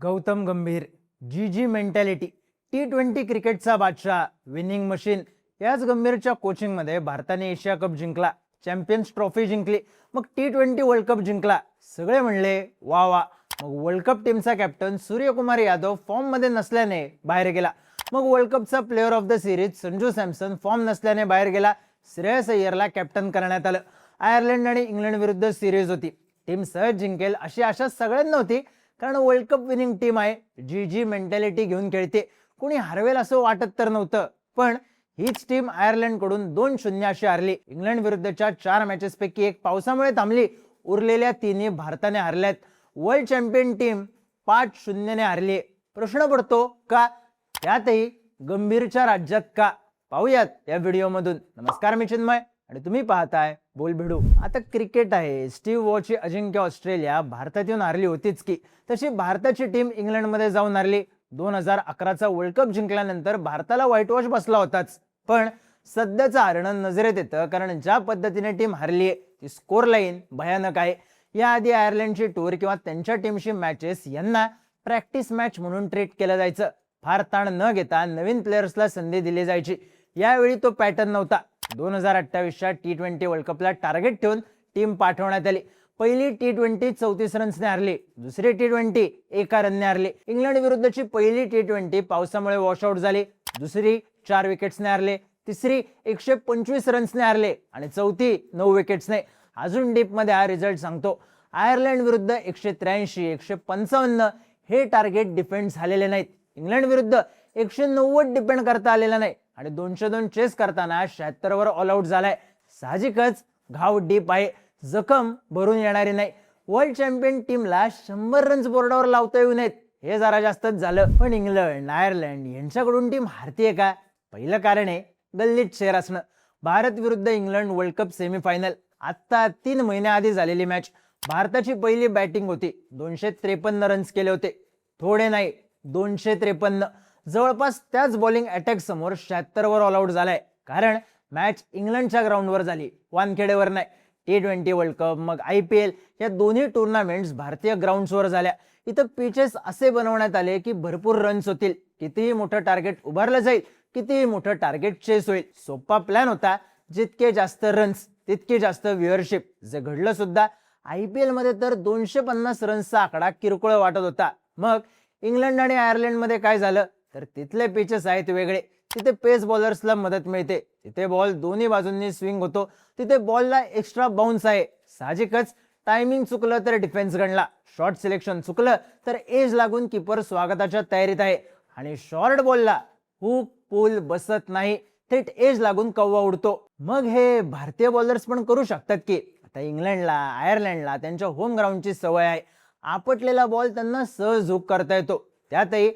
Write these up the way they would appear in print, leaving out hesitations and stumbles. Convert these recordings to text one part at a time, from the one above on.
गौतम गंभीर, जी mentality, T20 क्रिकेटचा बादशाह, विनिंग मशीन. याच गंभीरच्या कोचिंगमध्ये भारताने एशिया कप जिंकला, चॅम्पियन्स ट्रॉफी जिंकली, मग T20 वर्ल्ड कप जिंकला. सगळे म्हणले वा वा. मग वर्ल्ड कप टीमचा कॅप्टन सूर्यकुमार यादव फॉर्म मध्ये नसल्याने बाहेर गेला. मग वर्ल्ड कपचा player of the series Sanju Samson form नसल्याने बाहेर गेला. श्रेयस अय्यरला कॅप्टन करण्यात आलं. आयर्लंड आणि इंग्लंड विरुद्ध सिरीज होती. टीम सहज जिंकेल अशी आशा सगळ्यांना होती, कारण वर्ल्ड कप विनिंग टीम आहे, जी मेंटॅलिटी घेऊन खेळते. कोणी हरवेल असं वाटत तर नव्हतं, पण हीच टीम आयर्लंड कडून 2-0 अशी हारली. इंग्लंड विरुद्धच्या 4 मॅचेस पैकी एक पावसामुळे थांबली. उरलेल्या 3 भारताने हारल्यात. वर्ल्ड चॅम्पियन टीम 5-0 ने हारली. प्रश्न पडतो का? त्यातही गंभीरच्या राज्यात का? पाहूयात या व्हिडिओमधून. नमस्कार, मी चिन्मय आणि तुम्ही पाहताय बोल भिडू. आता क्रिकेट आहे. स्टीव्ह वॉची अजिंक्य ऑस्ट्रेलिया भारतात येऊन हारली होतीच की, तशी भारताची टीम इंग्लंडमध्ये जाऊन हारली. 2011चा वर्ल्ड कप जिंकल्यानंतर भारताला व्हाईट वॉश बसला होताच, पण सध्याचं हारणं नजरेत येतं, कारण ज्या पद्धतीने टीम हारली ती स्कोर लाईन भयानक आहे. याआधी आयर्लंडची टूर किंवा त्यांच्या टीमशी मॅचेस यांना प्रॅक्टिस मॅच म्हणून ट्रीट केलं जायचं. फार ताण न घेता नवीन प्लेयर्सला संधी दिली जायची. यावेळी तो पॅटर्न नव्हता. 2028च्या T20 वर्ल्ड कपला टार्गेट ठेवून टीम पाठवण्यात आली. पहिली T20 34 रन्सने हारली, दुसरी T20 1 रनने हारली. इंग्लंड विरुद्धची पहिली T20 पावसामुळे वॉशआउट झाली, दुसरी 4 विकेट्सने हारले, तिसरी 125 रन्सने हारले आणि चौथी 9 विकेट्सने. अजून डीप मध्ये हा रिझल्ट सांगतो. आयर्लंड विरुद्ध 183, 155 हे टार्गेट डिफेंड झालेले नाहीत. इंग्लंड विरुद्ध 190 डिपेंड करता आलेला नाही आणि 202 चेस करताना 76 वर ऑल आउट झालाय. साहजिकच घाव डीप आहे, जखम भरून येणारी नाही. वर्ल्ड चॅम्पियन टीमला 100 रन्स बोर्डावर लावता येऊ नयेत हे जरा जास्तच झालं. पण इंग्लंड, आयर्लंड यांच्याकडून टीम हारतीये का? पहिलं कारण आहे गल्लीत शेर असणं. भारत विरुद्ध इंग्लंड वर्ल्ड कप सेमीफायनल, आता 3 महिन्याआधी झालेली मॅच. भारताची पहिली बॅटिंग होती. 253 रन्स केले होते. थोडे नाही, 253. जवळपास त्याच बॉलिंग अटॅक समोर 76 वर ऑल आउट झालाय, कारण मॅच इंग्लंडच्या ग्राउंडवर झाली, वानखेडेवर नाही. T20 वर्ल्ड कप मग IPL या दोन्ही टुर्नामेंट्स भारतीय ग्राउंड्सवर झाल्या. इथं पिचेस असे बनवण्यात आले की भरपूर रन्स होतील, कितीही मोठं टार्गेट उभारलं जाईल, कितीही मोठं टार्गेट चेस होईल. सोपा प्लॅन होता. जितके जास्त रन्स तितके जास्त व्ह्युअरशिप. जे घडलं सुद्धा. IPL मध्ये तर 250 रन्सचा आकडा किरकोळ वाटत होता. मग इंग्लंड आणि आयर्लंड मध्ये काय झालं, तर तिथले पिचेस आहेत वेगळे. तिथे पेस बॉलर्सला मदत मिळते, तिथे बॉल दोन्ही बाजूंनी स्विंग होतो, तिथे बॉलला एक्स्ट्रा बाउन्स आहे. साहजिकच टायमिंग चुकलं तर डिफेन्स गणला, शॉर्ट सिलेक्शन चुकलं तर एज लागून कीपर स्वागताच्या तयारीत आहे, आणि शॉर्ट बॉलला हुक पूल बसत नाही, थेट एज लागून कव्वा उडतो. मग हे भारतीय बॉलर्स पण करू शकतात की. आता इंग्लंडला, आयर्लंडला त्यांच्या होम ग्राउंडची सवय आहे. आपटलेला बॉल त्यांना सहज हुक करता येतो. त्यातही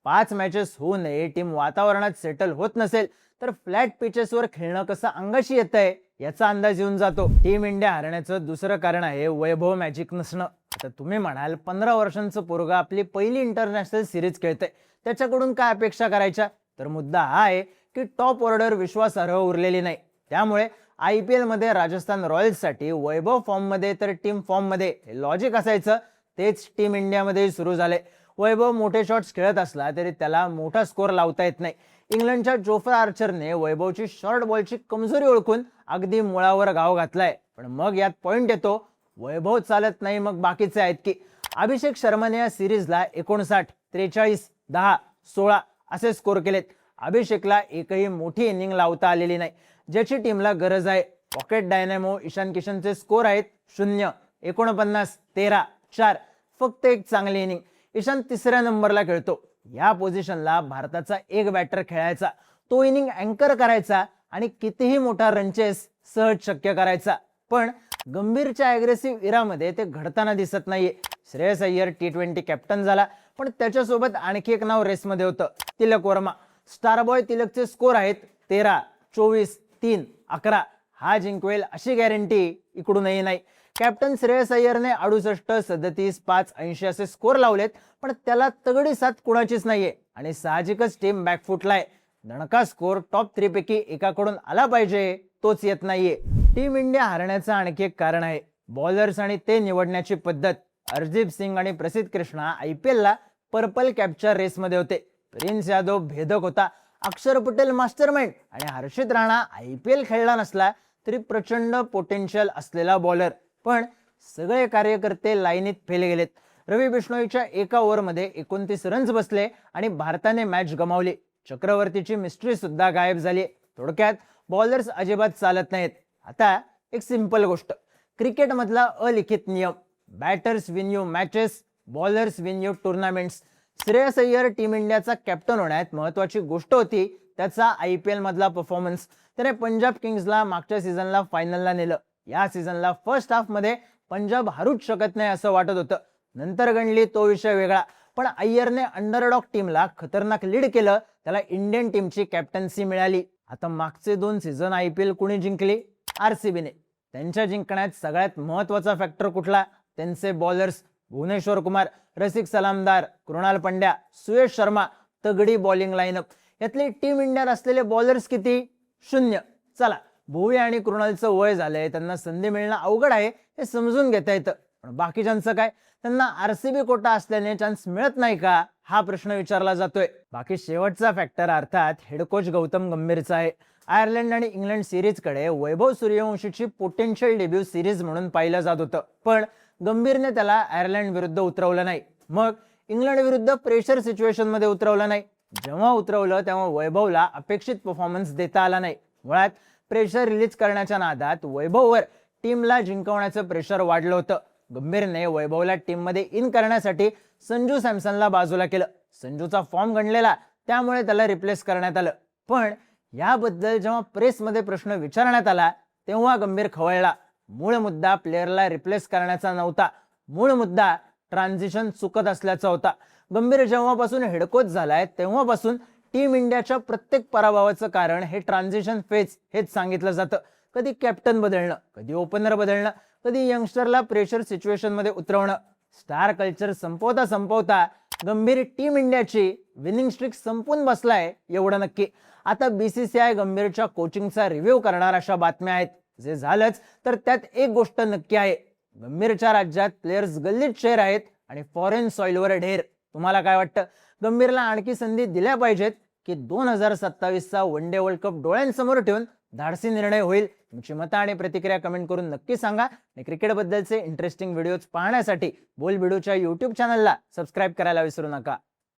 5 मॅचेस होऊ नये, टीम वातावरणात सेटल होत नसेल तर फ्लॅट पिचेसवर खेळणं कसं अंगाशी येतंय याचा अंदाज येऊन जातो. टीम इंडिया हारण्याचं दुसरं कारण आहे वैभव मॅजिक नसणं. आता तुम्ही म्हणाल 15 वर्षांचं पोरगा आपली पहिली इंटरनॅशनल सिरीज खेळतंय, त्याच्याकडून काय अपेक्षा करायच्या? तर मुद्दा हा आहे की टॉप ऑर्डर विश्वासार्ह उरलेली नाही. त्यामुळे IPL मध्ये राजस्थान रॉयल्ससाठी वैभव फॉर्म मध्ये तर टीम फॉर्म मध्ये हे लॉजिक असायचं, तेच टीम इंडियामध्ये सुरू झाले. वैभव मोठे शॉट्स खेळत असला तरी त्याला मोठा स्कोर लावता येत नाही. इंग्लंडच्या जोफ्रा आर्चरने वैभवची शॉर्ट बॉलची कमजोरी ओळखून अगदी मुळावर घाव घातलाय. पण मग यात पॉइंट येतो, वैभव चालत नाही मग बाकीचे आहेत की. अभिषेक शर्माने या सिरीजला 59, 43, 10, 16 असे स्कोर केलेत. अभिषेकला एकही मोठी इनिंग लावता आलेली नाही, ज्याची टीमला गरज आहे. पॉकेट डायनॅमो ईशान किशनचे स्कोर आहेत 0, 49, 13, 4. फक्त एक चांगली इनिंग. ईशान 3ऱ्या नंबरला खेळतो. या पोझिशनला भारताचा एक बॅटर खेळायचा, तो इनिंग अँकर करायचा आणि कितीही मोठा रनचेस सहज शक्य करायचा. पण गंभीरच्या अग्रेसिव्ह इरामध्ये ते घडताना दिसत नाहीये. श्रेयस अय्यर T20 कॅप्टन झाला, पण त्याच्यासोबत आणखी एक नाव रेसमध्ये होतं, तिलक वर्मा. स्टार बॉय तिलकचे स्कोर आहेत 13, 24, 3, 11. हा जिंकवेल अशी गॅरंटी इकडूनही नाही. कॅप्टन श्रेयस अय्यरने 68, 37, 5, 80 असे स्कोर लावलेत, पण त्याला तगडी साथ कुणाचीच नाहीये आणि साहजिकच टीम बॅकफुटला आहे. दणका स्कोर टॉप 3 पैकी एकाकडून आला पाहिजे, तोच येत नाहीये. टीम इंडिया हारण्याचं आणखी एक कारण आहे बॉलर्स आणि ते निवडण्याची पद्धत. हरदीप सिंग आणि प्रसिद्ध कृष्णा IPL ला पर्पल कॅपच्या रेसमध्ये होते. प्रिन्स यादव भेदक होता, अक्षर पटेल मास्टरमाइंड आणि हर्षित राणा IPL खेळला नसला तरी प्रचंड पोटेन्शियल असलेला बॉलर. पण सगळे कार्यकर्ते लाईनीत फेल गेलेत. रवी बिश्नोईच्या एका ओव्हरमध्ये 29 रन्स बसले आणि भारताने मॅच गमावली. चक्रवर्तीची मिस्ट्री सुद्धा गायब झाली. थोडक्यात बॉलर्स अजिबात चालत नाहीत. आता एक सिंपल गोष्ट, क्रिकेट मधला अलिखित नियम, batters win you matches, bowlers win you tournaments. Shreyas Iyer team इंडियाचा कॅप्टन होण्यात महत्वाची गोष्ट होती त्याचा IPL मधला परफॉर्मन्स. त्याने पंजाब किंग्सला मागच्या सीझनला फायनलला नेलं. या सीझनला फर्स्ट हाफ मध्ये पंजाब हारूच शकत नाही असं वाटत होतं. नंतर गणली तो विषय वेगळा, पण अय्यरने अंडरडॉग टीमला खतरनाक लीड केलं. त्याला इंडियन टीमची कॅप्टन्सी मिळाली. आता मागचे 2 सीझन IPL कुणी जिंकली? RCBने. त्यांच्या जिंकण्यात सगळ्यात महत्वाचा फॅक्टर कुठला? त्यांचे बॉलर्स. भुवनेश्वर कुमार, रसिक सलामदार, कृणाल पंड्या, सुयश शर्मा, तगडी बॉलिंग लाईनअप. यातले टीम इंडियात असलेले बॉलर्स किती? 0. चला, भुवी आणि कृणालचं वय झालंय, त्यांना संधी मिळणं अवघड आहे हे समजून घेता येतं. पण बाकीच्यांचं काय? त्यांना RCB कोटा असल्याने चान्स मिळत नाही का, हा प्रश्न विचारला जातोय. बाकी शेवटचा फॅक्टर अर्थात हेड कोच गौतम गंभीरचा आहे. आयर्लंड आणि इंग्लंड सिरीजकडे वैभव सूर्यवंशीची पोटेन्शियल डेब्यू सिरीज म्हणून पाहिलं जात होतं, पण गंभीरने त्याला आयर्लंड विरुद्ध उतरवलं नाही. मग इंग्लंड विरुद्ध प्रेशर सिच्युएशन मध्ये उतरवलं नाही. जेव्हा उतरवलं तेव्हा वैभवला अपेक्षित परफॉर्मन्स देता आला नाही. मुळात प्रेशर रिलीज करण्याच्या नादात वैभववर टीमला जिंकवण्याचं प्रेशर वाढलं होतं. गंभीरने वैभवला टीम मध्ये इन करण्यासाठी संजू सॅमसनला बाजूला केलं. संजूचा फॉर्म गणलेला, त्यामुळे त्याला रिप्लेस करण्यात आलं. पण याबद्दल जेव्हा प्रेसमध्ये प्रश्न विचारण्यात आला तेव्हा गंभीर खवळला. मूळ मुद्दा प्लेअरला रिप्लेस करण्याचा नव्हता, मूळ मुद्दा ट्रान्झिशन चुकत असल्याचा होता. गंभीर जेव्हापासून हेडकोच झालाय तेव्हापासून टीम इंडियाच्या प्रत्येक पराभवाचं कारण हे ट्रान्झिशन फेज हेच सांगितलं जातं. कधी कॅप्टन बदलणं, कधी ओपनर बदलणं, कधी यंगस्टरला प्रेशर सिच्युएशन मध्ये उतरवणं. स्टार कल्चर संपवता संपवता गंभीर टीम इंडियाची विनिंग स्ट्रिक संपून बसलाय एवढं नक्की. आता BCCI गंभीरच्या कोचिंगचा रिव्ह्यू करणार अशा बातम्या आहेत. जे झालंच तर त्यात एक गोष्ट नक्की आहे, गंभीरच्या राज्यात प्लेयर्स गल्लीत शेर आहेत आणि फॉरेन सॉइलवर ढेर. तुम्हाला काय वाटतं? गंभीरला आणखी संधी दिल्या पाहिजेत की 2027चा वन डे वर्ल्ड कप डोळ्यांसमोर ठेवून धाडसी निर्णय होईल? तुमची मतं आणि प्रतिक्रिया कमेंट करून नक्की सांगा. आणि क्रिकेटबद्दलचे इंटरेस्टिंग व्हिडिओज पाहण्यासाठी बोल बिडूच्या YouTube चॅनलला सबस्क्राईब करायला विसरू नका.